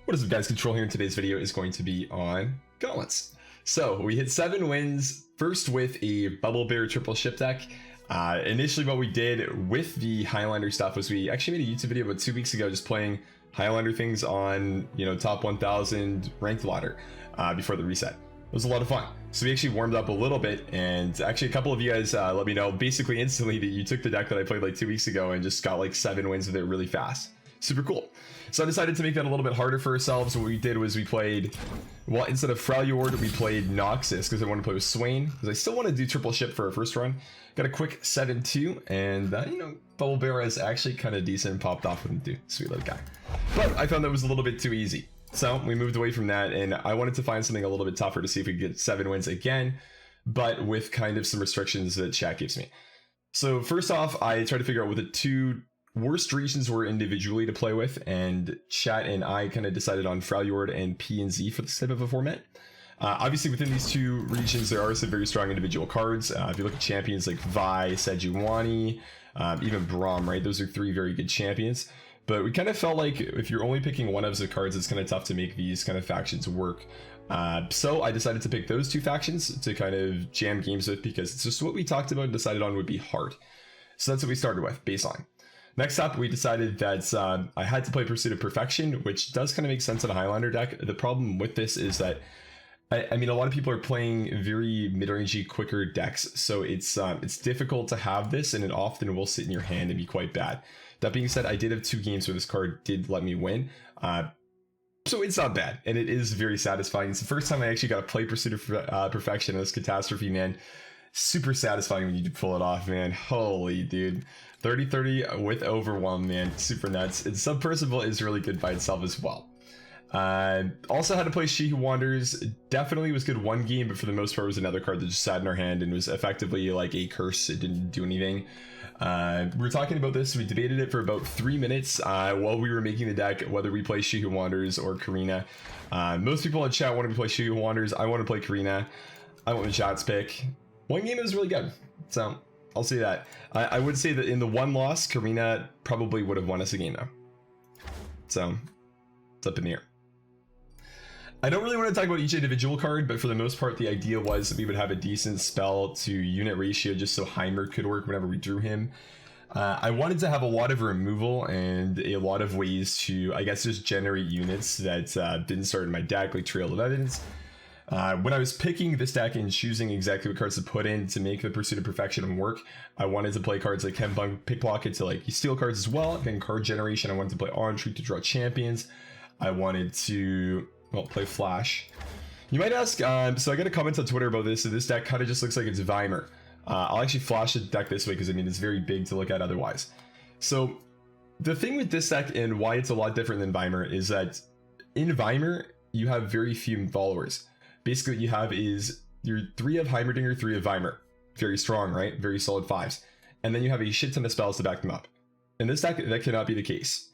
What is up, guys? Control here. In today's video is going to be on gauntlets. So we hit 7 wins, first with a Bubble Bear triple ship deck. Initially what we did with the Highlander stuff was we actually made a YouTube video about 2 weeks ago just playing Highlander things on, top 1000 ranked ladder before the reset. It was a lot of fun. So we actually warmed up a little bit, and actually a couple of you guys let me know basically instantly that you took the deck that I played like 2 weeks ago and just got like 7 wins with it really fast. Super cool. So I decided to make that a little bit harder for ourselves. What we did was we played, well, instead of Freljord, we played Noxus because I want to play with Swain, because I still want to do triple ship for our first run. Got a quick 7-2, and Bubble Bear is actually kind of decent, popped off with him too. Sweet little guy. But I found that was a little bit too easy. So we moved away from that, and I wanted to find something a little bit tougher to see if we could get 7 wins again, but with kind of some restrictions that chat gives me. So first off, I tried to figure out what the 2 worst regions were individually to play with, and chat and I kind of decided on Freljord and P and Z for this type of a format. Obviously within these 2 regions there are some very strong individual cards. If you look at champions like Vi, Sejuani, even Braum, right? Those are 3 very good champions. But we kind of felt like if you're only picking one of the cards, it's kind of tough to make these kind of factions work. So I decided to pick those 2 factions to kind of jam games with, because it's just what we talked about and decided on would be hard. So that's what we started with, baseline. Next up, we decided that I had to play Pursuit of Perfection, which does kind of make sense in a Highlander deck. The problem with this is that, I mean, a lot of people are playing very mid-rangey, quicker decks, so it's difficult to have this, and it often will sit in your hand and be quite bad. That being said, I did have 2 games where this card did let me win, so it's not bad, and it is very satisfying. It's the first time I actually got to play Pursuit of Perfection in this Catastrophe, man. Super satisfying when you pull it off, man. Holy dude. 30-30 with Overwhelm, man. Super nuts. And Submersible is really good by itself as well. Also had to play She Who Wanders. Definitely was good one game, but for the most part was another card that just sat in our hand and was effectively like a curse. It didn't do anything. We were talking about this. We debated it for about 3 minutes while we were making the deck, whether we play She Who Wanders or Karina. Most people in chat wanted to play She Who Wanders. I want to play Karina. I went with chat's pick. One game was really good, so I'll say that. I would say that in the 1 loss, Karina probably would have won us a game though. So it's up in the air. I don't really want to talk about each individual card, but for the most part, the idea was that we would have a decent spell to unit ratio just so Heimer could work whenever we drew him. I wanted to have a lot of removal and a lot of ways to, I guess, just generate units that didn't start in my deck, like Trail of Evidence. When I was picking this deck and choosing exactly what cards to put in to make the Pursuit of Perfection work, I wanted to play cards like Hembunk, Pickpocket to like steal cards as well. Again, card generation. I wanted to play Entreat to draw champions. I wanted to, well, play Flash. You might ask, so I got a comment on Twitter about this, so this deck kind of just looks like it's Weimer. I'll actually flash the deck this way because I mean it's very big to look at otherwise. So the thing with this deck and why it's a lot different than Weimer is that in Weimer you have very few followers. Basically what you have is your 3 of Heimerdinger, 3 of Weimer. Very strong, right? Very solid 5s. And then you have a shit ton of spells to back them up. In this deck, that cannot be the case.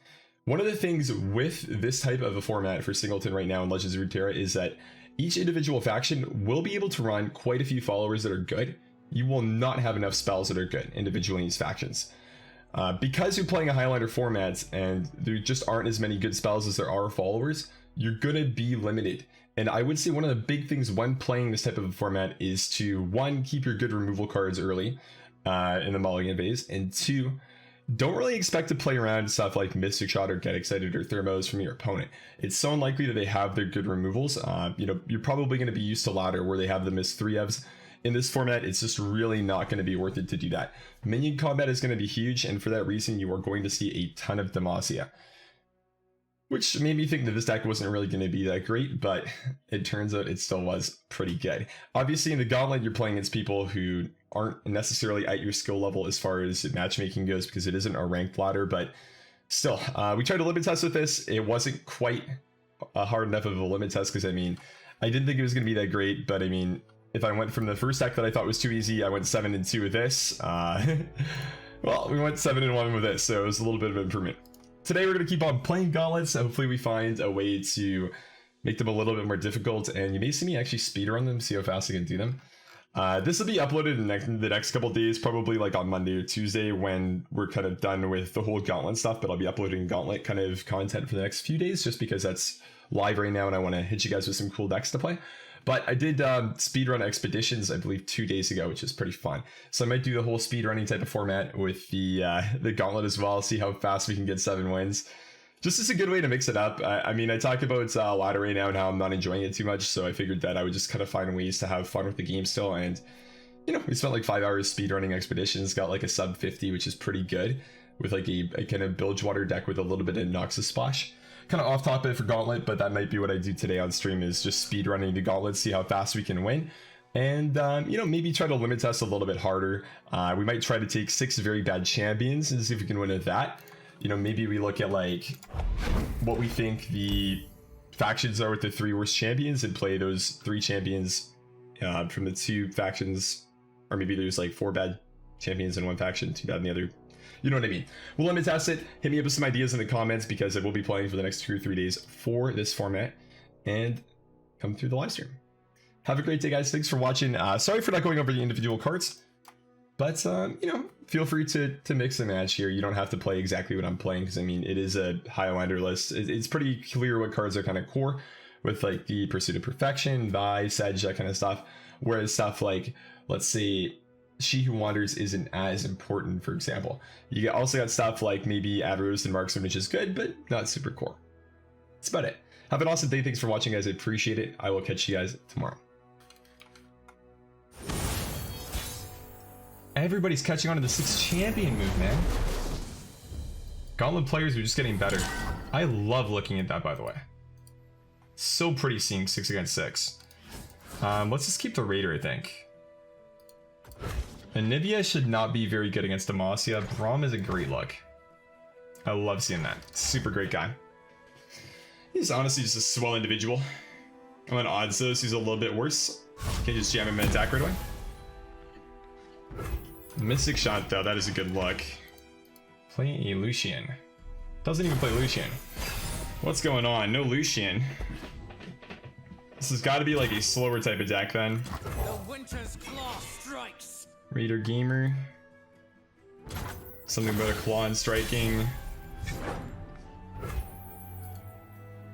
One of the things with this type of a format for Singleton right now in Legends of Runeterra is that each individual faction will be able to run quite a few followers that are good. You will not have enough spells that are good individually in these factions. Because you're playing a Highlander format and there just aren't as many good spells as there are followers, you're gonna be limited. And I would say one of the big things when playing this type of a format is to, 1, keep your good removal cards early in the mulligan phase, and 2, don't really expect to play around stuff like Mystic Shot or Get Excited or Thermos from your opponent. It's so unlikely that they have their good removals. You're probably going to be used to ladder where they have them as 3-ofs. In this format, it's just really not going to be worth it to do that. Minion combat is going to be huge, and for that reason, you are going to see a ton of Demacia. Which made me think that this deck wasn't really going to be that great, but it turns out it still was pretty good. Obviously, in the Gauntlet, you're playing against people who aren't necessarily at your skill level as far as matchmaking goes, because it isn't a ranked ladder, but still, we tried a limit test with this. It wasn't quite hard enough of a limit test, because I mean, I didn't think it was going to be that great, but I mean, if I went from the first deck that I thought was too easy, I went 7-2 with this. Well, we went 7-1 with this, so it was a little bit of an improvement. Today we're going to keep on playing gauntlets. Hopefully we find a way to make them a little bit more difficult, and you may see me actually speedrun them, see how fast I can do them. This will be uploaded in the next couple days, probably like on Monday or Tuesday when we're kind of done with the whole gauntlet stuff, but I'll be uploading gauntlet kind of content for the next few days just because that's live right now and I want to hit you guys with some cool decks to play. But I did speedrun Expeditions, I believe 2 days ago, which is pretty fun. So I might do the whole speedrunning type of format with the Gauntlet as well, see how fast we can get 7 wins. Just as a good way to mix it up. I mean, I talked about ladder right now and how I'm not enjoying it too much, so I figured that I would just kind of find ways to have fun with the game still. And, you know, we spent like 5 hours speedrunning Expeditions, got like a sub 50, which is pretty good, with like a kind of Bilgewater deck with a little bit of Noxus Splash. Kind of off topic for Gauntlet, but that might be what I do today on stream, is just speedrunning the Gauntlet, see how fast we can win. And, you know, maybe try to limit test a little bit harder. We might try to take 6 very bad champions and see if we can win at that. You know, maybe we look at like what we think the factions are with the 3 worst champions and play those 3 champions from the 2 factions. Or maybe there's like 4 bad champions in one faction, 2 bad in the other. You know what I mean? We'll limit test it. Hit me up with some ideas in the comments, because I will be playing for the next 2 or 3 days for this format. And come through the live stream. Have a great day, guys. Thanks for watching. Sorry for not going over the individual cards. But, you know, feel free to mix and match here. You don't have to play exactly what I'm playing, because, I mean, it is a Highlander list. It's pretty clear what cards are kind of core, with, like, the Pursuit of Perfection, Vi, Sedge, that kind of stuff. Whereas stuff like, let's say, She Who Wanders isn't as important, for example. You also got stuff like maybe Avros and Marksman, which is good, but not super core. That's about it. Have an awesome day. Thanks for watching, guys. I appreciate it. I will catch you guys tomorrow. Everybody's catching on to the 6 champion move, man. Gauntlet players are just getting better. I love looking at that, by the way. So pretty seeing 6 against 6. Let's just keep the Raider, I think. Anivia should not be very good against Demacia. Braum is a great look. I love seeing that. Super great guy. He's honestly just a swell individual. I'm on odds though, so he's a little bit worse. Can't just jam him in attack right away. Mystic Shot though, that is a good look. Play a Lucian. Doesn't even play Lucian. What's going on? No Lucian. This has got to be like a slower type of deck then. The Winter's Claw strikes. Raider Gamer. Something about a claw and striking.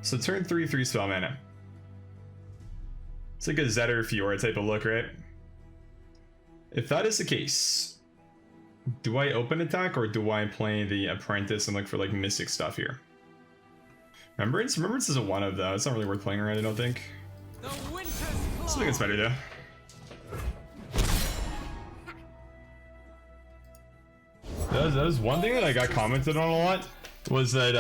So turn 3 spell mana. It's like a Zetter Fiora type of look, right? If that is the case, do I open attack or do I play the Apprentice and look for like Mystic stuff here? Remembrance? Remembrance is a 1 of though. It's not really worth playing around, I don't think. I still think it's better though. That was one thing that I got commented on a lot, was that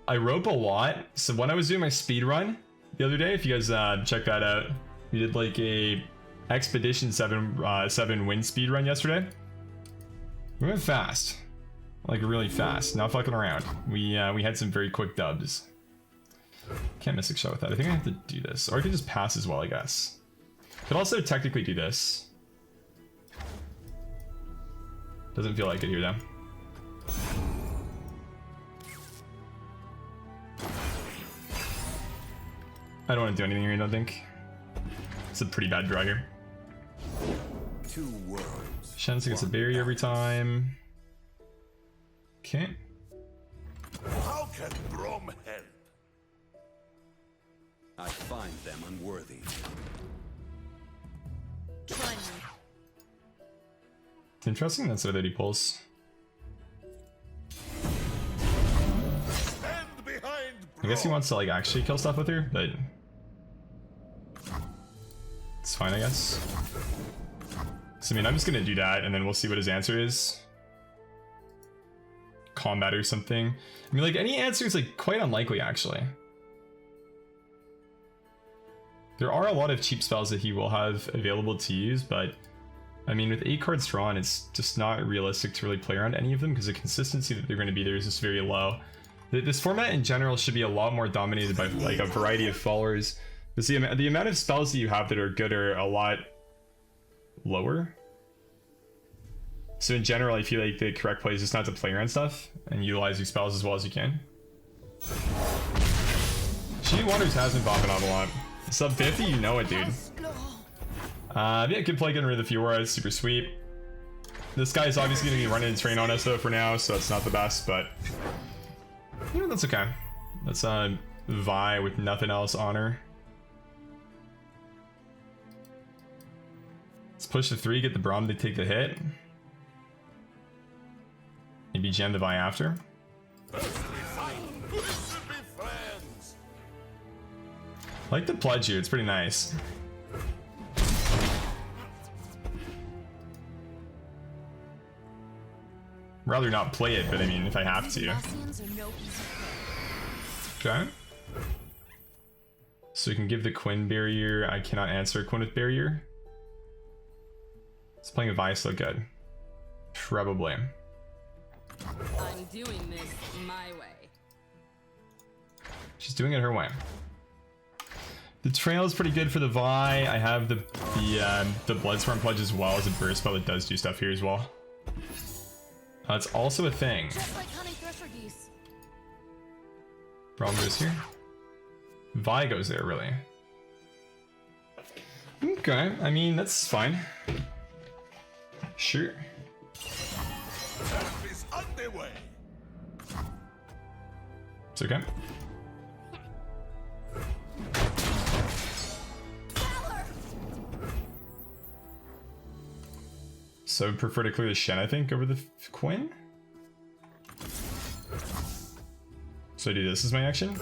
I rope a lot. So when I was doing my speed run the other day, if you guys check that out, we did like a Expedition 7 win speed run yesterday. We went fast, like really fast, not fucking around. We had some very quick dubs. Can't miss a shot with that. I think I have to do this, or I could just pass as well, I guess. Could also technically do this. Doesn't feel like it here though. I don't want to do anything here, I don't think. It's a pretty bad draw here. Shen's gets a barrier every time. Okay. How can Braum help? I find them unworthy. Try me. It's interesting that's what he pulls. Stand behind I guess he wants to like actually kill stuff with her, but it's fine, I guess. So I mean, I'm just gonna do that, and then we'll see what his answer is. Combat or something. I mean, like any answer is like quite unlikely, actually. There are a lot of cheap spells that he will have available to use, but I mean, with 8 cards drawn, it's just not realistic to really play around any of them because the consistency that they're going to be there is just very low. This format in general should be a lot more dominated by like a variety of followers. Because the amount of spells that you have that are good are a lot lower. So in general, I feel like the correct play is just not to play around stuff and utilize your spells as well as you can. She Wonders has been popping off a lot. Sub 50, you know it, dude. Yeah, good play getting rid of the Fiora, it's super sweet. This guy is obviously going to be running and train on us though for now, so it's not the best, but you know, that's okay. That's Vi with nothing else on her. Let's push the 3, get the Braum to take the hit. Maybe jam the Vi after. I like the pledge here, it's pretty nice. Rather not play it, but I mean, if I have to. Okay. So we can give the Quinn barrier. I cannot answer Quinn with barrier. It's playing a Vi still good. Probably. I'm doing this my way. She's doing it her way. The trail is pretty good for the Vi. I have the Bloodstorm pledge as well as a burst spell that does do stuff here as well. That's also a thing. Just like hunting thresher geese. Braum goes here. Vi goes there, really. Okay, I mean, that's fine. Sure. Is underway. It's okay. So I'd prefer to clear the Shen, I think, over the Quinn. So I do this as my action.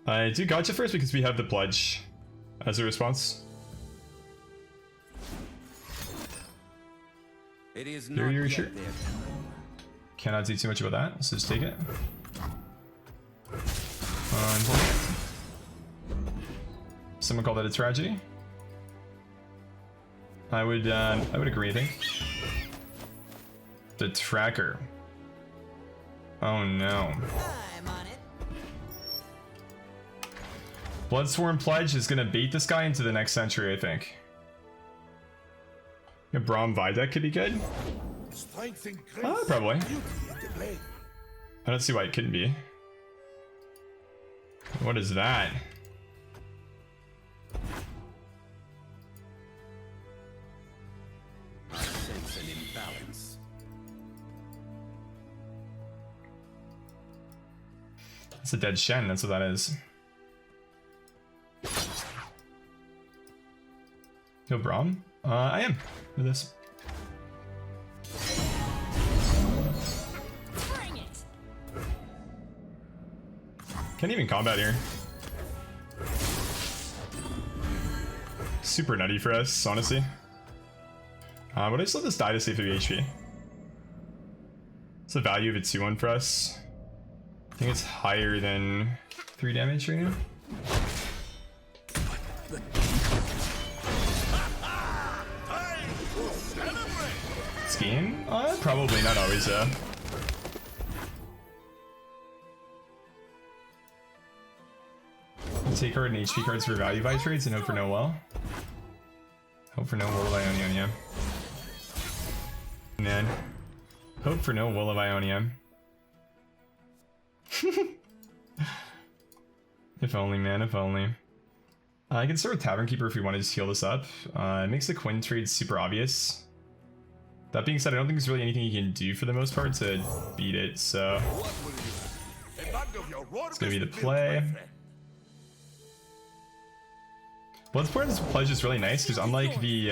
I do gotcha first because we have the pledge as a response. It is You're not sure? yet there. Cannot do too much about that, so just take it. Someone call that a tragedy. I would agree, I think. The tracker. Oh no. I'm on it. Bloodsworn Pledge is gonna bait this guy into the next century, I think. A Braum Vi deck could be good. Strength and grace. Probably. Beauty in the blade. I don't see why it couldn't be. What is that? I sense an imbalance. It's a dead Shen, that's what that is. No Braum? I am with this. Bring it. Can't even combat here. Super nutty for us, honestly. Would I still just die to save 3 HP? What's the value of a 2-1 for us? I think it's higher than 3 damage right now. Scheme? Probably not always though. Take card and HP cards for value buy trades and hope for no well. Hope for no Wool of Ionia. Man. Hope for no Wool of Ionia. If only, man, if only. I can start with Tavern Keeper if we want to just heal this up. It makes the Quinn trade super obvious. That being said, I don't think there's really anything you can do for the most part to beat it, so... It's gonna be the play. Bloodsporn's pledge is really nice because unlike the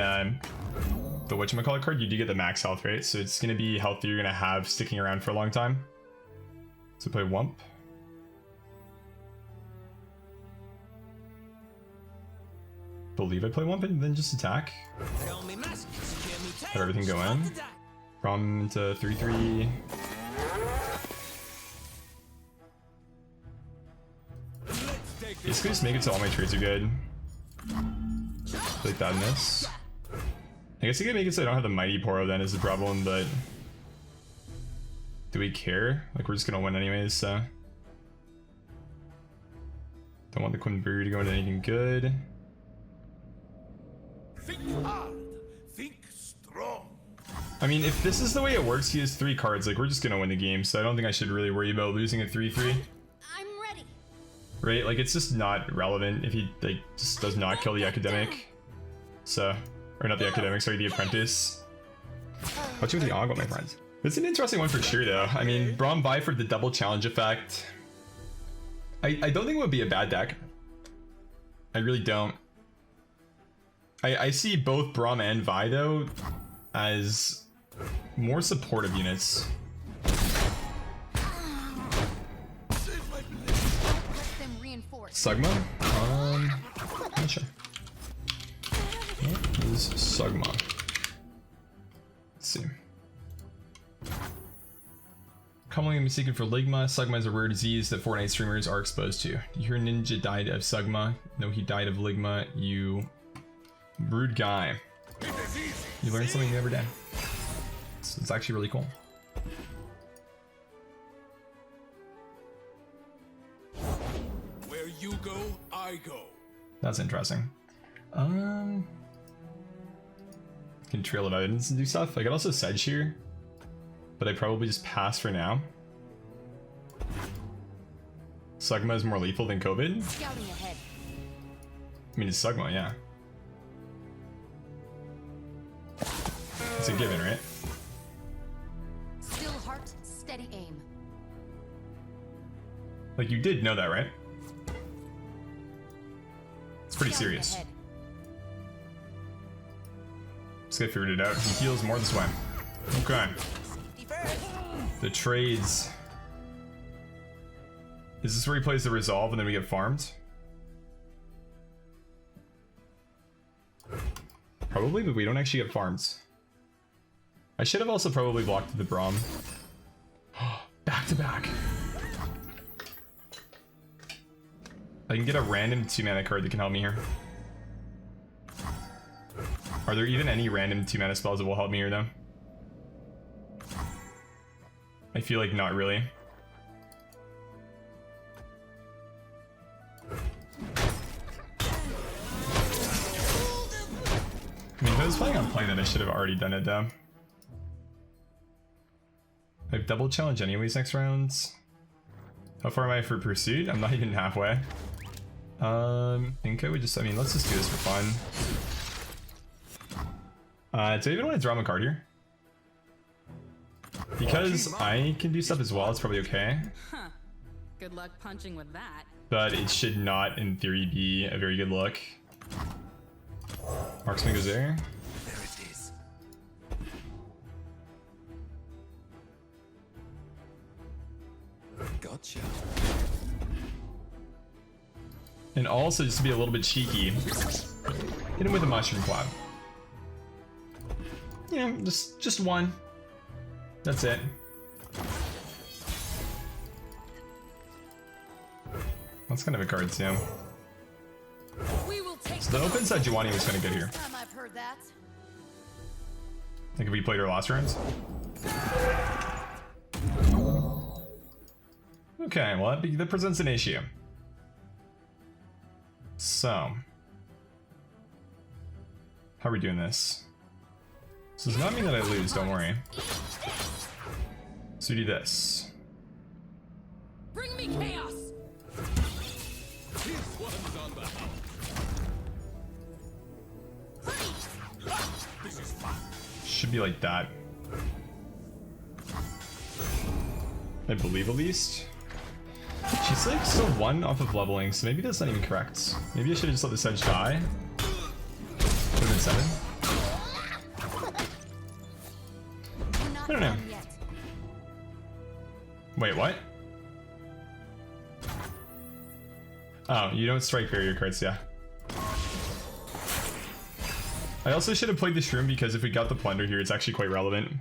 whatchamacallit card, you do get the max health, right? So it's gonna be health that you're gonna have sticking around for a long time. So play Wump. Believe I play Wump and then just attack. Have everything go in. From into 3/3. Basically just make it so all my trades are good. Like that and this. I guess I can make it so I don't have the Mighty Poro then is the problem, but... Do we care? Like we're just gonna win anyways, so... Don't want the Quinn Brew to go into anything good. Think hard. Think strong. I mean, if this is the way it works, he has 3 cards, like we're just gonna win the game, so I don't think I should really worry about losing a 3/3. I'm ready. Right? Like it's just not relevant if he like just does not kill the academic. So, or not the academic, sorry, the apprentice. What's with the Oggle, my friends? It's an interesting one for sure though. I mean, Braum Vi for the double challenge effect. I don't think it would be a bad deck. I really don't. I see both Braum and Vi though as more supportive units. Sugma? Not sure. What is Sugma? Let's see. Commonly mistaken for Ligma, Sugma is a rare disease that Fortnite streamers are exposed to. You hear Ninja died of Sugma. No, he died of Ligma. You rude guy. You learn something new every day. It's actually really cool. Where you go, I go. That's interesting. Can trail of evidence and do stuff. I could also sedge here, but I probably just pass for now. Sugma is more lethal than COVID. Scouting ahead. I mean, it's Sugma, yeah. It's a given, right? Still heart, steady aim. Like, you did know that, right? It's pretty Scouting serious. ahead. This guy figured it out. He heals more this way. Okay. The trades. Is this where he plays the resolve and then we get farmed? Probably, but we don't actually get farms. I should have also probably blocked the Braum. Back to back. I can get a random 2-mana card that can help me here. Are there even any random 2-mana spells that will help me here though? I feel like not really. I mean, if I was planning on playing that, I should have already done it though. I have double challenge anyways next round. How far am I for Purrsuit? I'm not even halfway. I think I would just, I mean, let's just do this for fun. Do I even want to draw him a card here? Because I can do stuff as well, it's probably okay. Huh. Good luck punching with that. But it should not, in theory, be a very good look. Marksman goes there. There it is. Gotcha. And also, just to be a little bit cheeky, hit him with a Mushroom Cloud. You know, just one. That's it. That's kind of a card too. We will take So the open side Juwani was kind of good here. time I've heard that. I think if we played our last rounds. Okay, well that presents an issue. So, how are we doing this? This does not mean that I lose, don't worry. So we do this. Bring me chaos. This one's on the house. This is fun. Should be like that. I believe at least. She's like still 1 off of leveling, so maybe that's not even correct. Maybe I should have just let this edge die. Would have been 7. We're not I don't know. done yet. Wait, what? Oh, you don't strike barrier cards, yeah. I also should have played the Shroom because if we got the Plunder here, it's actually quite relevant.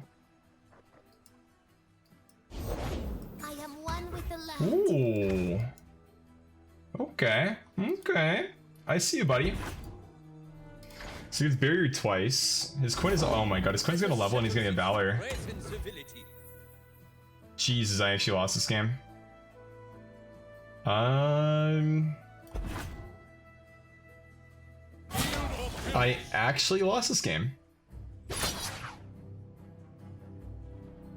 I am one with the land. Ooh. Okay. Okay. I see you, buddy. So he gets barrier twice. His coin is, oh my god, his coin's gonna level and he's gonna get Valor. Jesus, I actually lost this game. I actually lost this game.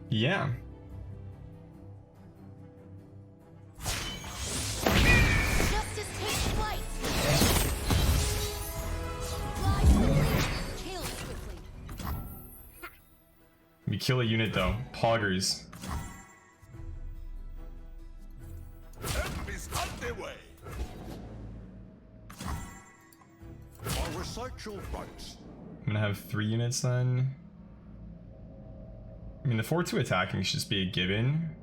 Yeah. Justice takes flight. Fly forward. Kill swiftly. We kill a unit though. Poggers. Help is underway. martial rites. I'm gonna have 3 units then. I mean, the 4-2 attacking should just be a given.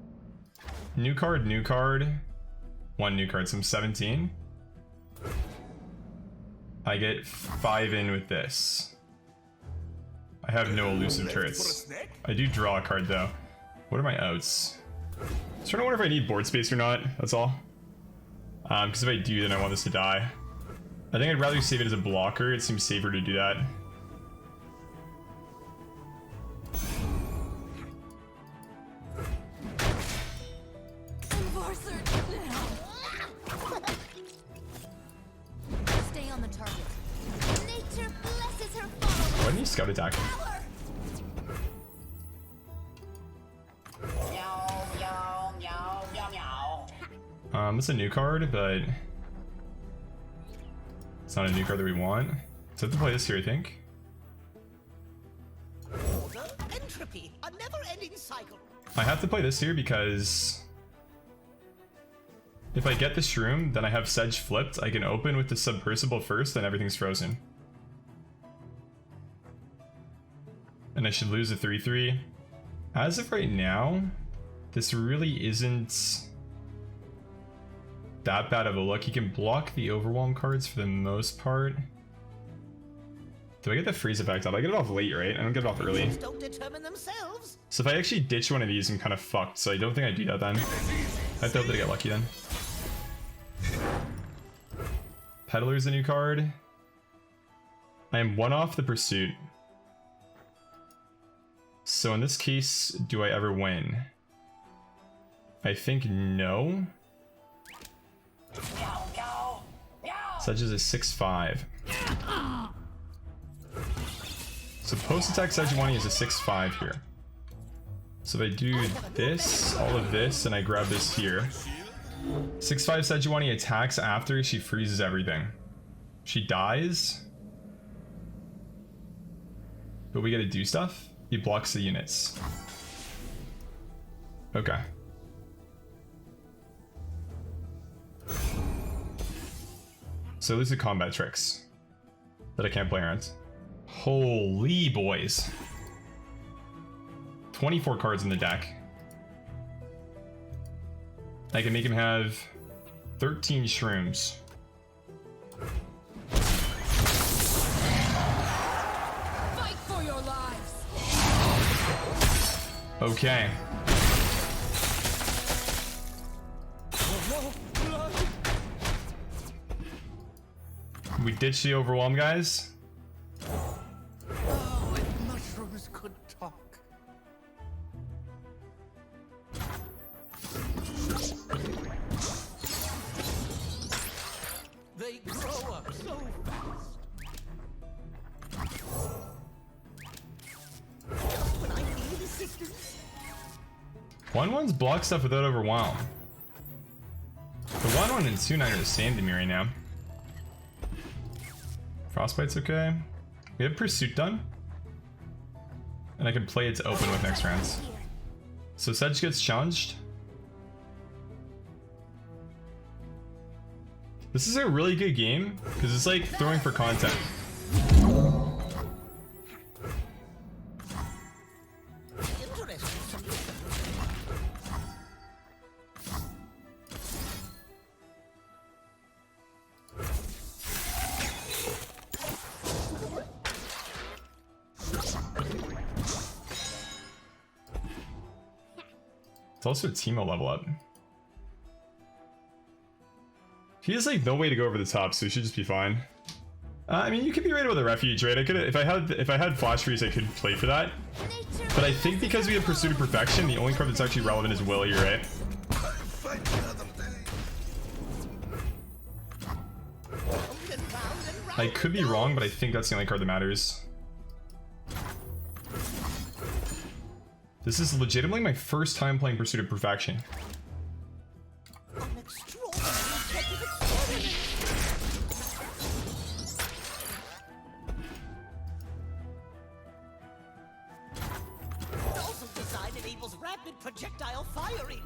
New card, new card. 1 new card, so I'm 17. I get 5 in with this. I have no elusive turrets. I do draw a card though. What are my outs? I'm trying to wonder if I need board space or not, that's all. Because if I do, then I want this to die. I think I'd rather save it as a blocker, it seems safer to do that. Stay on the target. Nature blesses her followers. Why didn't you scout attack? It's a new card, but it's not a new card that we want. So I have to play this here, I think. Order, entropy, a never-ending cycle. I have to play this here because if I get the shroom, then I have Sedge flipped. I can open with the submersible first, then everything's frozen. And I should lose a 3-3. As of right now, this really isn't that bad of a look. You can block the overwhelm cards for the most part. Do I get the freeze effect off? I get it off late, right? I don't get it off early. Don't determine themselves. So if I actually ditch one of these, I'm kind of fucked. So I don't think I do that then. I hope that I get lucky then. Peddler's a new card. I am 1 off the Purrsuit. So in this case, do I ever win? I think no. Sedge is a 6-5. So post attack Sejuani is a 6-5 here. So if I do this, all of this, and I grab this here. 6-5 Sejuani attacks after she freezes everything. She dies. But we gotta do stuff. He blocks the units. Okay. So these are combat tricks that I can't play around. Holy boys. 24 cards in the deck. I can make him have 13 shrooms. Fight for your lives. Okay. We ditched the overwhelm, guys. Oh, if mushrooms could talk. They grow up so fast. Just when I need assistance. 1/1's block stuff without overwhelm. The 1/1 and 2/9 are the same to me right now. Frostbite's okay. We have Purrsuit done. And I can play it to open with next rounds. So Sedge gets challenged. This is a really good game, because it's like throwing for content. Interesting. It's also a Teemo level up. He has like no way to go over the top, so he should just be fine. I mean, you could be right about the refuge, right? I could, if I had flash freeze, I could play for that. But I think because we have Pursuit of Perfection, the only card that's actually relevant is Will here, right? I could be wrong, but I think that's the only card that matters. This is legitimately my first time playing Pursuit of Perfection. An extraordinary detective experiment. Also designed enables rapid projectile firing.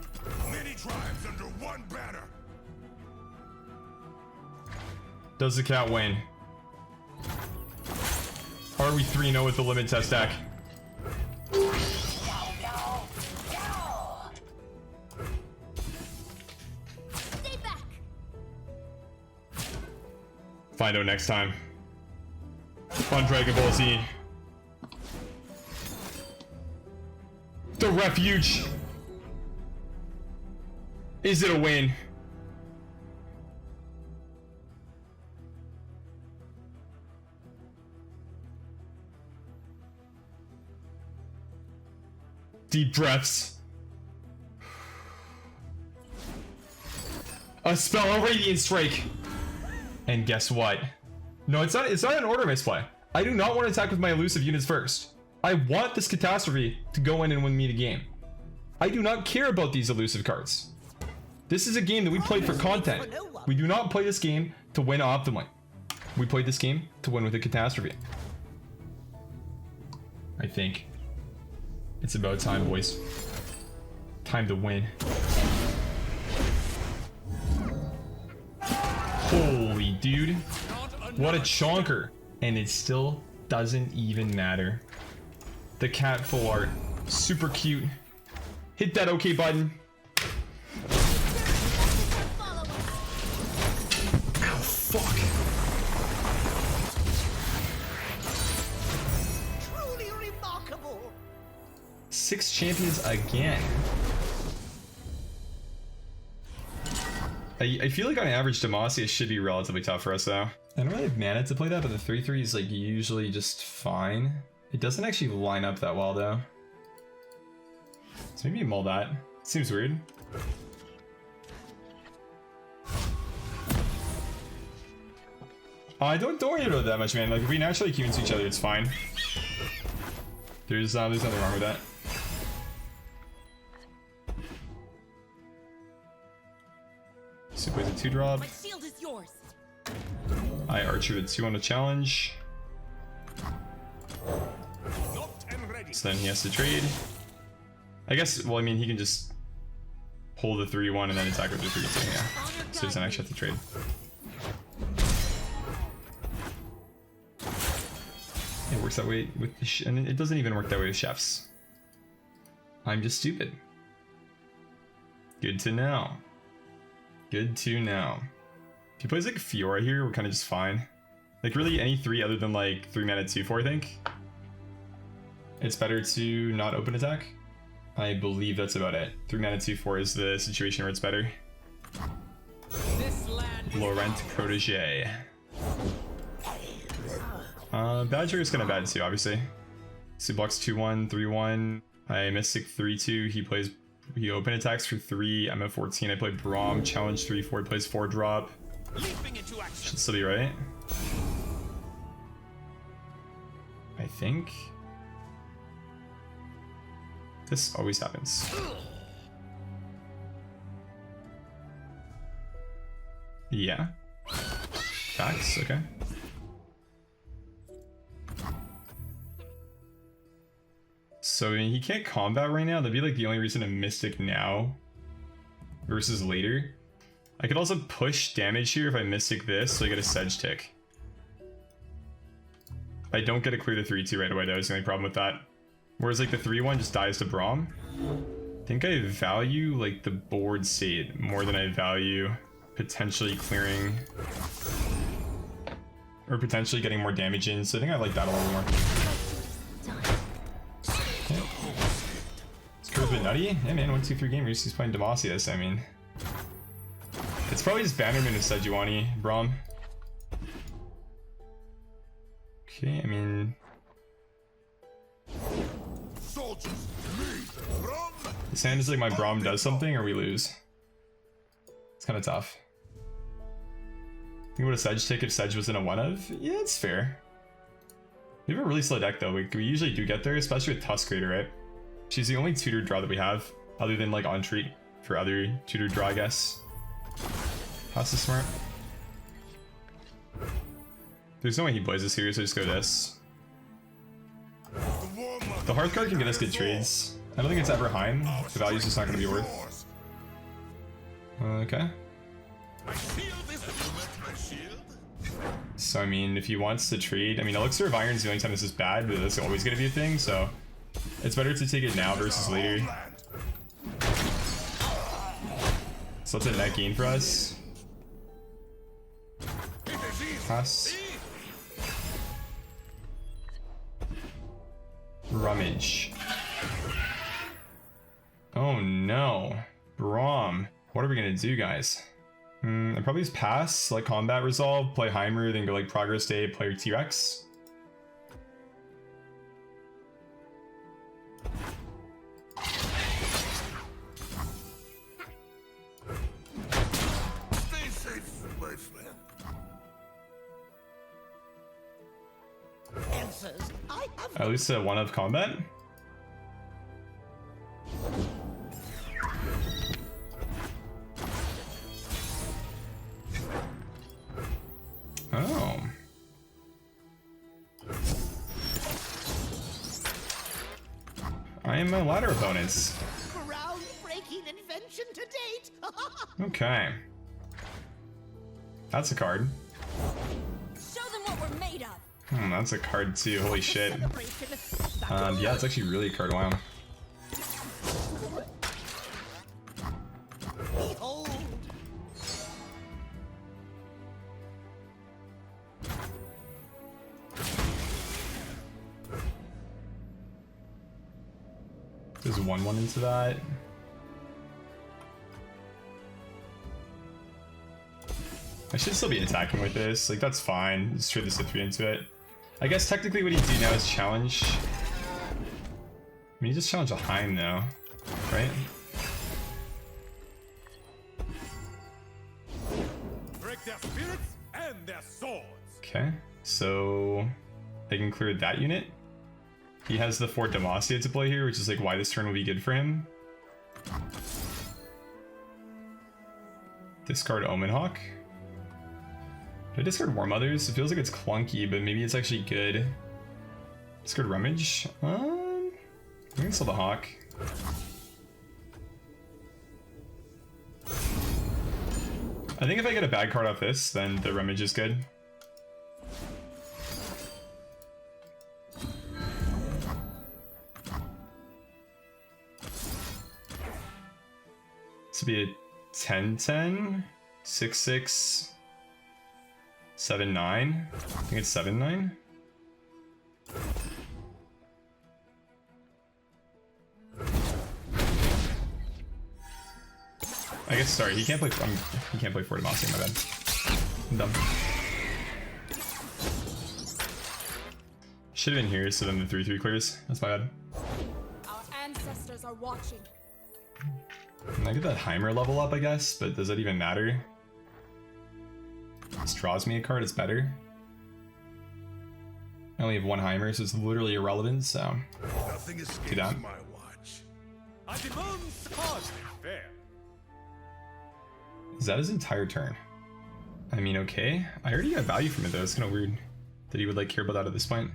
Many tribes under one banner. Does the cat win? Are we 3-0 with the limit test deck? Stay back. Find out next time on Dragon Ball Z. The refuge. Is it a win? Deep breaths. A spell, a radiant strike. And guess what? No, it's not an order misplay. I do not want to attack with my elusive units first. I want this Catastrophe to go in and win me the game. I do not care about these elusive cards. This is a game that we played for content. We do not play this game to win optimally. We played this game to win with a Catastrophe. I think it's about time, boys. Time to win. Holy dude. What a chonker. And it still doesn't even matter. The cat full art. Super cute. Hit that OK button. Follow us. Ow, fuck. Truly remarkable. 6 champions again. I feel like on average Demacia should be relatively tough for us though. I don't really have mana to play that, but the 3/3 is like usually just fine. It doesn't actually line up that well though. So maybe mull that. Seems weird. Don't worry about it that much, man. Like if we naturally keep into each other, it's fine. There's nothing wrong with that. So plays a 2-drop. My shield is yours. I archer a 2 on a challenge. Locked and ready. So then he has to trade. I guess, well, I mean, he can just pull the 3-1 and then attack with the 3-2, yeah. So he doesn't actually have to trade. It works that way with the and it doesn't even work that way with chefs. I'm just stupid. Good to know. Good to know. If he plays like Fiora here, we're kind of just fine. Like really any 3 other than like 3 mana 2/4, I think. It's better to not open attack. I believe that's about it. 3 mana 2/4 is the situation where it's better. This land Laurent Protege. Badger is kind of bad too, obviously. So he blocks 2-1, 3-1. I Mystic 3-2. He open attacks for 3. I'm at 14. I play Braum. Challenge 3-4. He plays 4-drop. leaping into action. Should still be right. I think. This always happens. Yeah. Facts, okay. So I mean, he can't combat right now. That'd be like the only reason to Mystic now versus later. I could also push damage here if I Mystic this, so I get a Sedge tick. I don't get to clear the 3-2 right away though, is the only problem with that. Whereas like the 3-1 just dies to Braum. I think I value like the board state more than I value potentially clearing or potentially getting more damage in, so I think I like that a little more. Okay. This crew's been nutty. Hey man, 1, 2, 3 gamers. He's playing Demacia. I mean, it's probably just Bannerman with Sejuani, Braum. Okay, I mean, Soldiers, lead from this hand is like my Braum does something or we lose. It's kind of tough. Think about a Sedge tick if Sedge was in a 1 of? Yeah, it's fair. We have a really slow deck though. We usually do get there, especially with Tusk Raider, right? She's the only tutored draw that we have, other than like on treat for other tutored draw, I guess. House is smart. There's no way he plays this here, so just go this. The Hearth card can get us good trades. I don't think it's ever Heim. The value's just not going to be worth. Okay. my shield is my shield. So I mean, if he wants to trade, I mean, Elixir of Iron is the only time this is bad, but that's always going to be a thing, so it's better to take it now versus later. So that's a net gain for us. Pass. Rummage. Oh no. Braum. What are we gonna do, guys? I'd probably just pass, like combat resolve, play Heimer, then go like progress day, play T-Rex. Stay safe, my friend. Answers. I have At least a one of combat. Oh. I am my ladder opponents. groundbreaking invention to date. Okay. That's a card. Show them what we're made of. That's a card too. Holy shit. Yeah, it's actually really a card. Wow. Behold. There's 1/1 into that. I should still be attacking with this. Like, that's fine. Just trade the Sith-3 into it. I guess technically what you do now is challenge. I mean, you just challenge a Heim though, right? Break their spirits and their swords. Okay, so I can clear that unit. He has the 4 Demacia to play here, which is like why this turn will be good for him. Discard Omen Hawk. Do I discard War Mothers? It feels like it's clunky, but maybe it's actually good. Discard Rummage. I can sell the Hawk. I think if I get a bad card off this, then the Rummage is good. This would be a 10-10, 6-6, 7-9. I think it's 7-9. I guess, sorry, he can't play. He can't play 4 Demacia. My bad. I'm dumb. Should have been here, so then the 3/3 clears. That's my bad. Our ancestors are watching. Can I get that Heimer level up, I guess? But does that even matter? This draws me a card, it's better. I only have 1 Heimer, so it's literally irrelevant, so Nothing do escapes that. my watch. I demand hardly fair. Is that his entire turn? I mean, okay. I already got value from it though, it's kind of weird that he would like care about that at this point.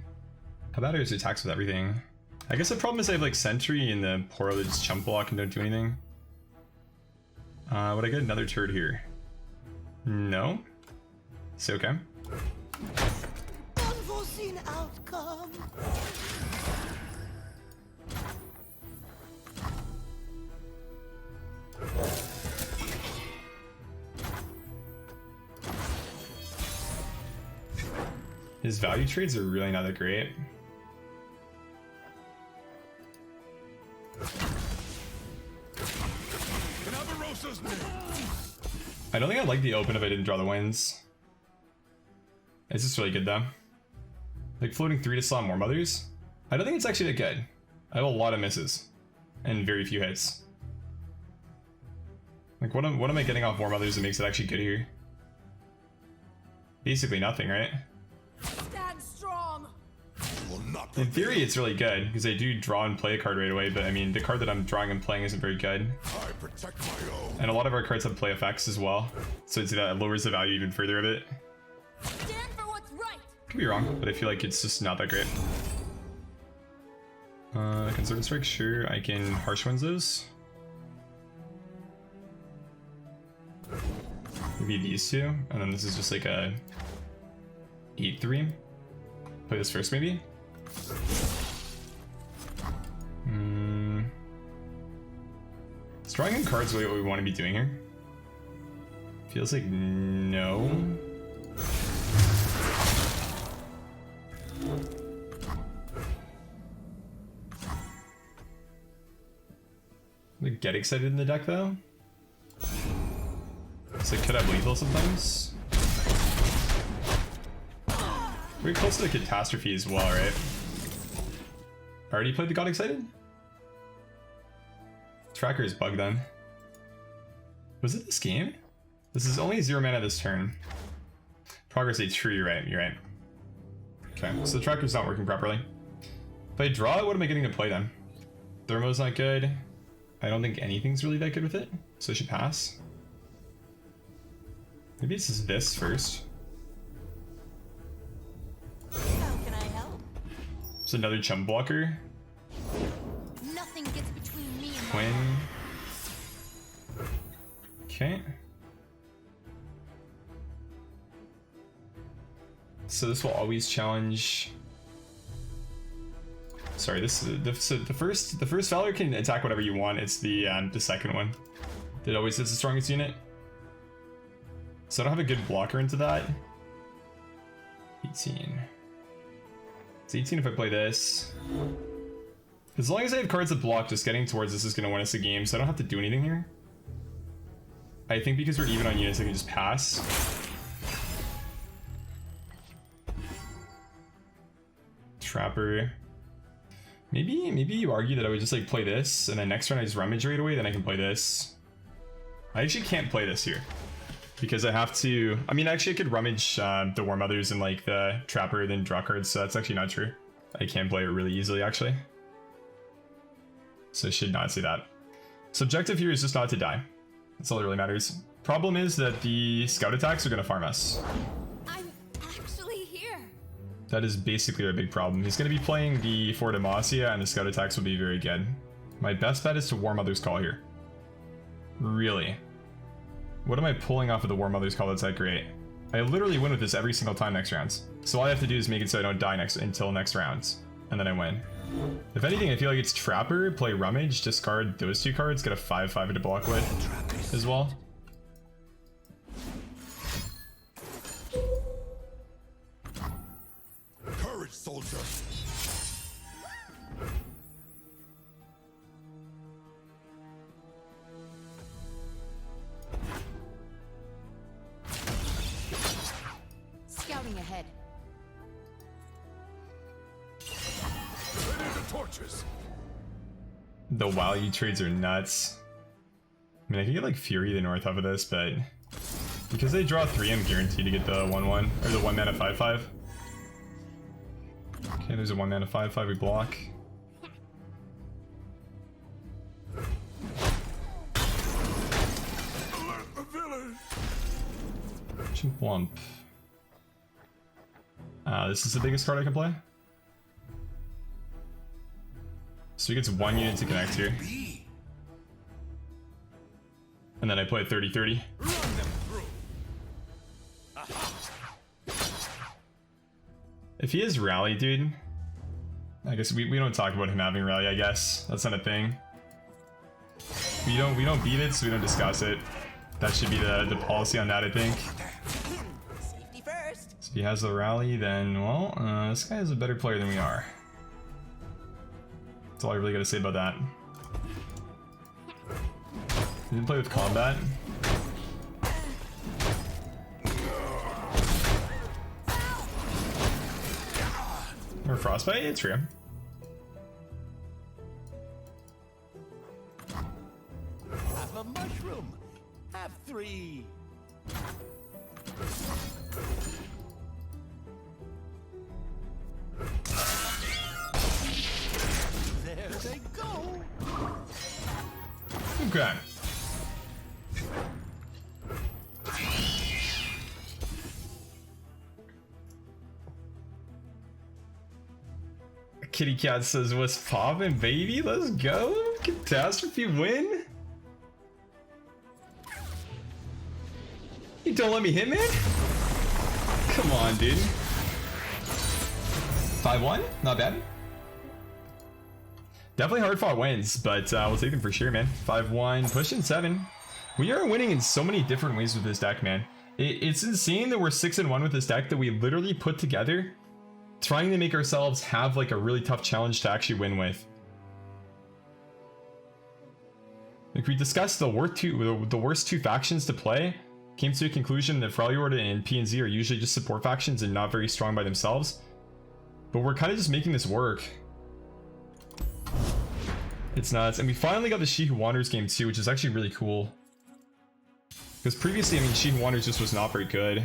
How about his attacks with everything? I guess the problem is I have like Sentry and the Poro that just chump block and don't do anything. Would I get another turret here? No? It's okay. Unforeseen outcome. His value trades are really not that great. I don't think I like the open if I didn't draw the wins. It's just really good though. Like floating 3 to slam War Mothers. I don't think it's actually that good. I have a lot of misses and very few hits. Like what am I getting off War Mothers that makes it actually good here? Basically nothing, right? Stand strong. Will not In prevail. theory it's really good because I do draw and play a card right away, but I mean the card that I'm drawing and playing isn't very good. I protect my own. And a lot of our cards have play effects as well, so that lowers the value even further of it. Stand for what's right. Could be wrong, but I feel like it's just not that great. Conservative Strike, sure, I can Harsh Winds those. Maybe these two, and then this is just like a 8-3. Play this first, maybe? Is drawing in cards really what we want to be doing here? Feels like no. Like get excited in the deck though. So could have lethal sometimes. We're close to the Catastrophe as well, right? Already played the Got Excited? Tracker is bugged then. Was it this game? This is only 0 mana this turn. Progress 8, true, you're right, you're right. Okay, so the tracker's not working properly. If I draw it, what am I getting to play then? Thermo's not good. I don't think anything's really that good with it, so I should pass. Maybe it's just this first. How can I help? It's another chump blocker. Nothing gets between me and Twin. Okay. So this will always challenge. Sorry, this is the first Valor can attack whatever you want. It's the second one that always hits the strongest unit. So I don't have a good blocker into that. 18. It's 18 if I play this. As long as I have cards that block, just getting towards this is going to win us a game, so I don't have to do anything here. I think because we're even on units, I can just pass. Trapper. Maybe you argue that I would just like play this, and then next turn I just rummage right away, then I can play this. I actually can't play this here. Because I have to... I mean, actually I could rummage the War Mothers and like the Trapper, then draw cards, so that's actually not true. I can play it really easily, actually. So I should not say that. So objective here is just not to die. That's all that really matters. Problem is that the scout attacks are going to farm us. I'm actually here. That is basically our big problem. He's going to be playing the Fort Demacia, and the scout attacks will be very good. My best bet is to War Mother's Call here. Really. What am I pulling off of the War Mother's Call that's that great? I literally win with this every single time next rounds. So all I have to do is make it so I don't die until next rounds. And then I win. If anything, I feel like it's Trapper, play Rummage, discard those two cards, get a 5/5 to block with as well. Courage, soldier. Scouting ahead. Ready the torches. The value trades are nuts. I mean, I can get like Fury the North off of this, but because they draw 3, I'm guaranteed to get the 1/1 or the 1 mana 5/5. Okay, there's a 1 mana 5/5 we block. Alert the village. Chimplump. This is the biggest card I can play. So he gets 1 unit to connect here. And then I play 30/30. Run them through. If he has rally, dude, I guess we don't talk about him having rally, I guess. That's not a thing. We don't beat it, so we don't discuss it. That should be the policy on that, I think. Safety first. So if he has the rally, then, well, this guy is a better player than we are. That's all I really gotta say about that. He didn't play with combat. Or frostbite? It's true. Have a mushroom. Have 3. There they go. Okay. Kitty Cat says, "What's poppin', baby? Let's go! Catastrophe win! You don't let me hit, man? Come on, dude. 5-1, not bad. Definitely hard fought wins, but we'll take them for sure, man. 5-1, pushing 7. We are winning in so many different ways with this deck, man. It's insane that we're 6-1 with this deck that we literally put together, trying to make ourselves have like a really tough challenge to actually win with. Like we discussed the worst two factions to play, came to a conclusion that Freljord and PNZ are usually just support factions and not very strong by themselves. But we're kind of just making this work. It's nuts. And we finally got the She Who Wanders game too, which is actually really cool. Because previously, I mean, She Who Wanders just was not very good.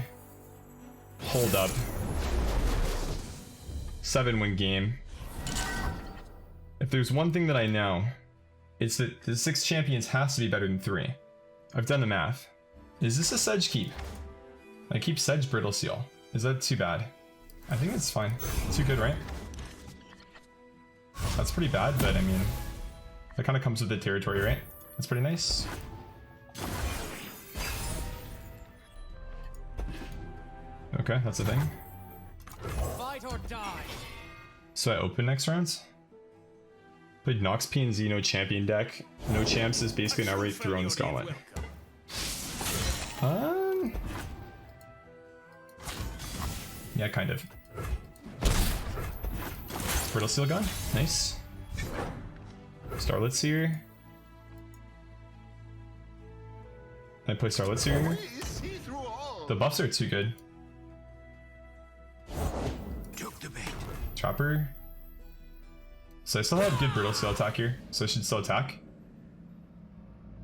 Hold up. 7-win game. If there's one thing that I know, it's that the 6 champions has to be better than 3. I've done the math. Is this a Sedge keep? I keep Sedge Brittle Seal. Is that too bad? I think it's fine. Too good, right? That's pretty bad, but I mean, that kind of comes with the territory, right? That's pretty nice. Okay, that's a thing. Fight or die. So I open next round. Played Nox PNZ, no champion deck. No champs is basically an outright throw on this gauntlet. Yeah, kind of. Brittle Seal gone. Nice. Starlet Seer. I play Starlet Seer here. The buffs are too good. Trapper. So I still have good Brittle Seal attack here, so I should still attack.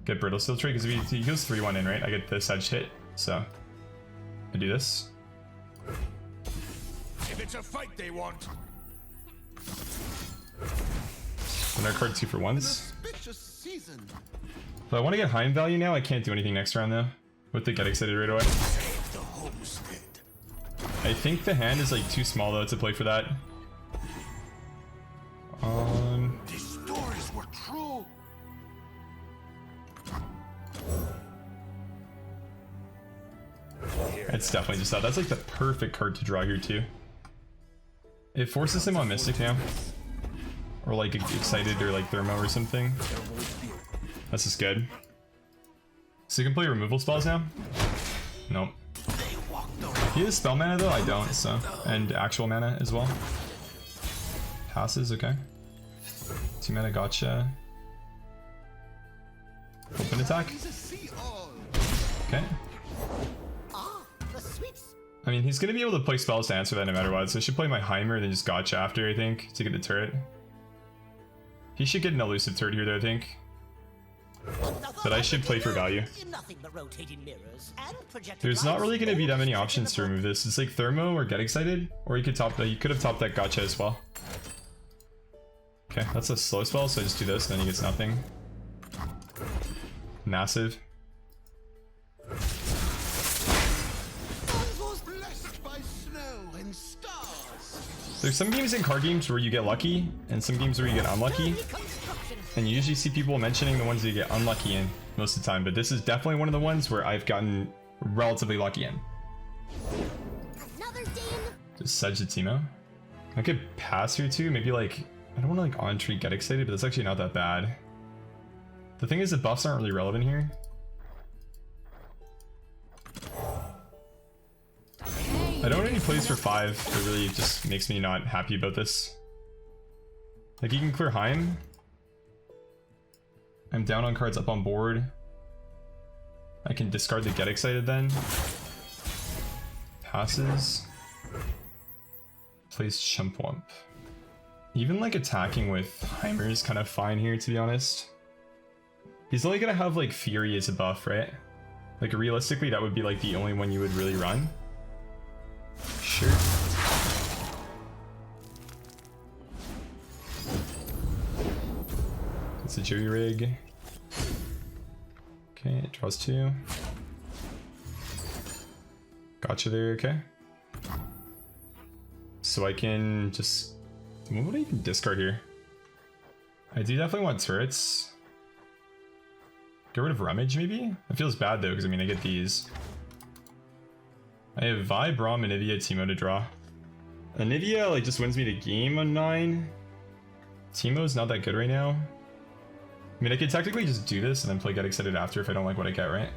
Get Brittle Seal trade, because if he goes 3-1 in, right? I get this edge hit, so I do this. If it's a fight they want. Another card 2 for 1s. If I want to get Heim value now, I can't do anything next round though. With the get excited right away. I think the hand is like too small though to play for that. These stories were true. It's definitely just that. That's like the perfect card to draw here too. It forces him on Mystic now. Or like excited or like Thermo or something. That's just good. So you can play removal spells now? Nope. He has spell mana though, I don't, so. And actual mana as well. Passes, okay. 2 mana, gotcha. Open attack. Okay. I mean, he's gonna be able to play spells to answer that no matter what, so I should play my Heimer then just gotcha after, I think, to get the turret. He should get an elusive turret here though, I think. But I should play for value. There's not really going to be that many options to remove this. It's like Thermo or Get Excited, or you could have topped that gotcha as well. Okay, that's a slow spell, so I just do this, and then he gets nothing. Massive. There's some games in card games where you get lucky, and some games where you get unlucky. And you usually see people mentioning the ones that you get unlucky in most of the time, but this is definitely one of the ones where I've gotten relatively lucky in. Just Sedge the Teemo. I could pass here too, maybe like, I don't want to like on tree Get Excited, but that's actually not that bad. The thing is the buffs aren't really relevant here. I don't want any plays for 5, it really just makes me not happy about this. Like you can clear Heim. I'm down on cards up on board. I can discard the Get Excited then. Passes. Plays Chumpwump. Even like attacking with Heimer is kind of fine here, to be honest. He's only gonna have like Fury as a buff, right? Like realistically that would be like the only one you would really run. Sure. It's a jury rig. Okay, it draws 2. Gotcha there, okay. So I can just... What would I even discard here? I do definitely want turrets. Get rid of Rummage, maybe? It feels bad though, because I mean I get these. I have Vi, Braum, and Ivia Teemo to draw. Anivia like just wins me the game on 9. Teemo's not that good right now. I mean, I could technically just do this and then play Get Excited after if I don't like what I get, right?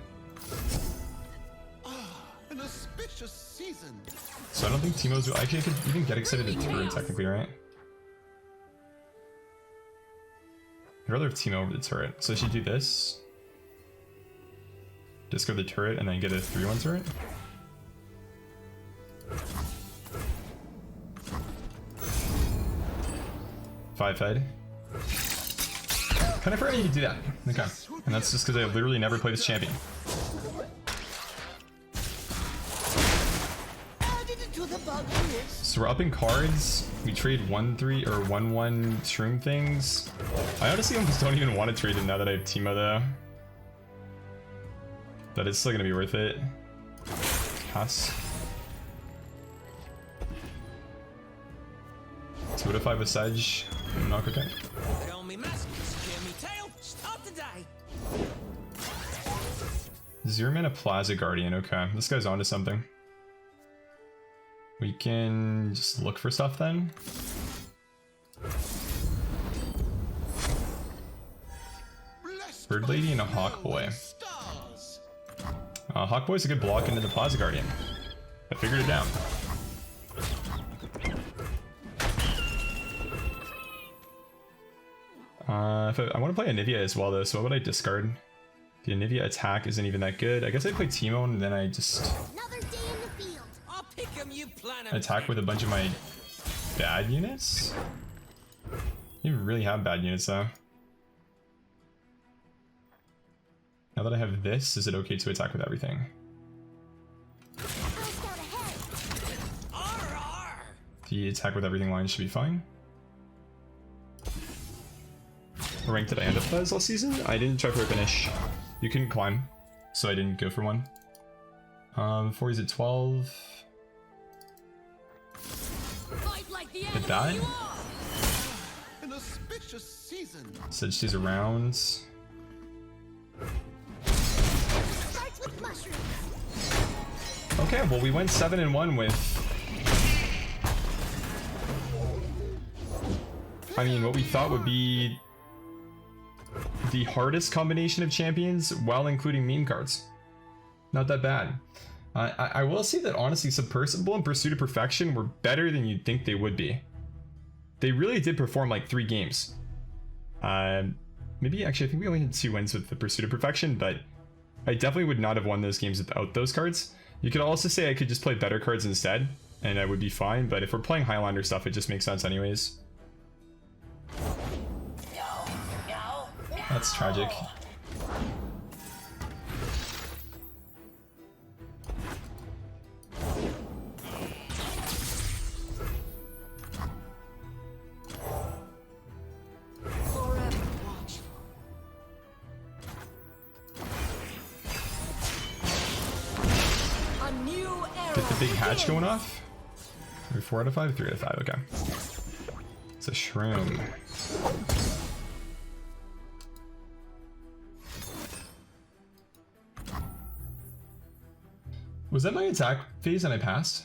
An auspicious season. So I don't think Teemo's... Actually, I could even Get Excited to turret technically, right? I'd rather have Teemo over the turret. So I should do this. Discard the turret and then get a 3-1 turret. Five head. Kind of forgot you could do that. Okay. And that's just because I literally never played this champion. So we're up in cards. We trade 1-3 or 1-1 shroom things. I honestly almost don't even want to trade them now that I have Teemo though. But it's still gonna be worth it. Pass. 2 out of 5 with Sedge. Not okay. Tell me mask, scare me tail, start the day. 0 mana Plaza Guardian. Okay, this guy's onto something. We can just look for stuff then. Bird Lady and a Hawk Boy. Hawk Boy's a good block into the Plaza Guardian. I figured it out. I want to play Anivia as well though, so what would I discard? The Anivia attack isn't even that good. I guess I play Teemo and then I just Another day in the field. I'll pick 'em, you plan 'em. attack with a bunch of my bad units? You really have bad units though. Now that I have this, is it okay to attack with everything? I'll scout ahead. Arr, arr. The attack with everything line should be fine. What rank did I end up as last season? I didn't try for a finish. You couldn't climb, so I didn't go for one. 4 is at 12. Fight like the Hit that. animal you are. An auspicious season. Sedge stays around. Starts with mushrooms. Okay, well we went 7-1 with... I mean, what we thought would be the hardest combination of champions while including meme cards. Not that bad. I will say that honestly, Submersible and Pursuit of Perfection were better than you'd think they would be. They really did perform like 3 games. Maybe actually I think we only had 2 wins with the Pursuit of Perfection, but I definitely would not have won those games without those cards. You could also say I could just play better cards instead, and I would be fine, but if we're playing Highlander stuff, it just makes sense anyways. That's tragic. Forever watchful. A new era. Get the big hatch going off. 4 out of 5, 3 out of 5, okay. It's a shroom. Was that my attack phase and I passed?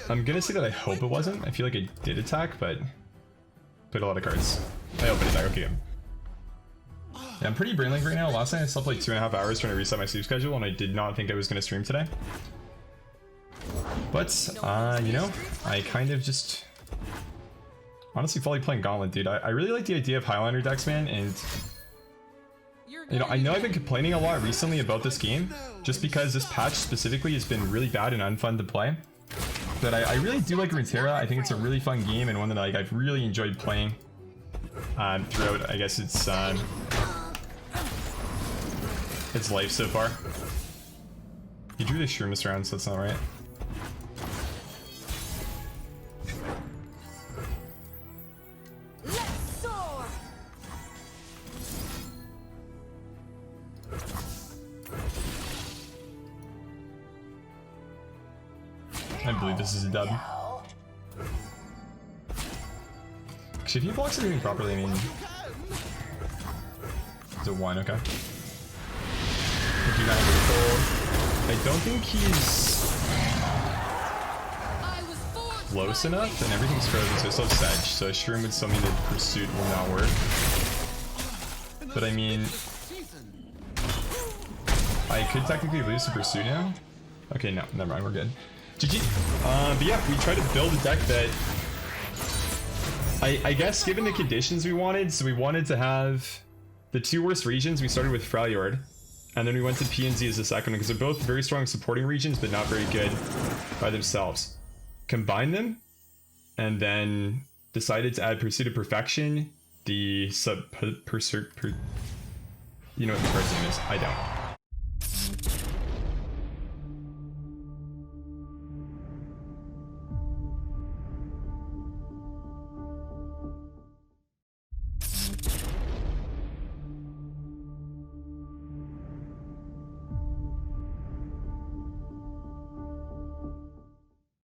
I'm gonna say that I hope it wasn't. I feel like I did attack, but played a lot of cards. I hope I attack, okay. Yeah, I'm pretty brain like right now. Last night I slept like 2.5 hours trying to reset my sleep schedule and I did not think I was gonna stream today. But, you know, I kind of just honestly felt like playing Gauntlet, dude. I really like the idea of Highlander decks, man, and you know, I know I've been complaining a lot recently about this game, just because this patch specifically has been really bad and unfun to play. But I really do like Runeterra. I think it's a really fun game and one that I've really enjoyed playing throughout, I guess its life so far. You drew the shroom this round, so that's not right. Let's soar. I believe this is a dub. Actually, if he blocks everything properly, I mean... It's a 1, okay. I don't think he's... close enough, and everything's frozen, so it's still Sedge. So Shroom would still mean the Pursuit will not work. But I mean, I could technically lose the Pursuit now. Okay, no, never mind, we're good. GG. But yeah, we tried to build a deck that I guess given the conditions we wanted, so we wanted to have the two worst regions. We started with Freljord, and then we went to PNZ as the second one because they're both very strong supporting regions, but not very good by themselves. Combine them, and then decided to add Pursuit of Perfection, the Pursuit. You know what the card's name is? I don't.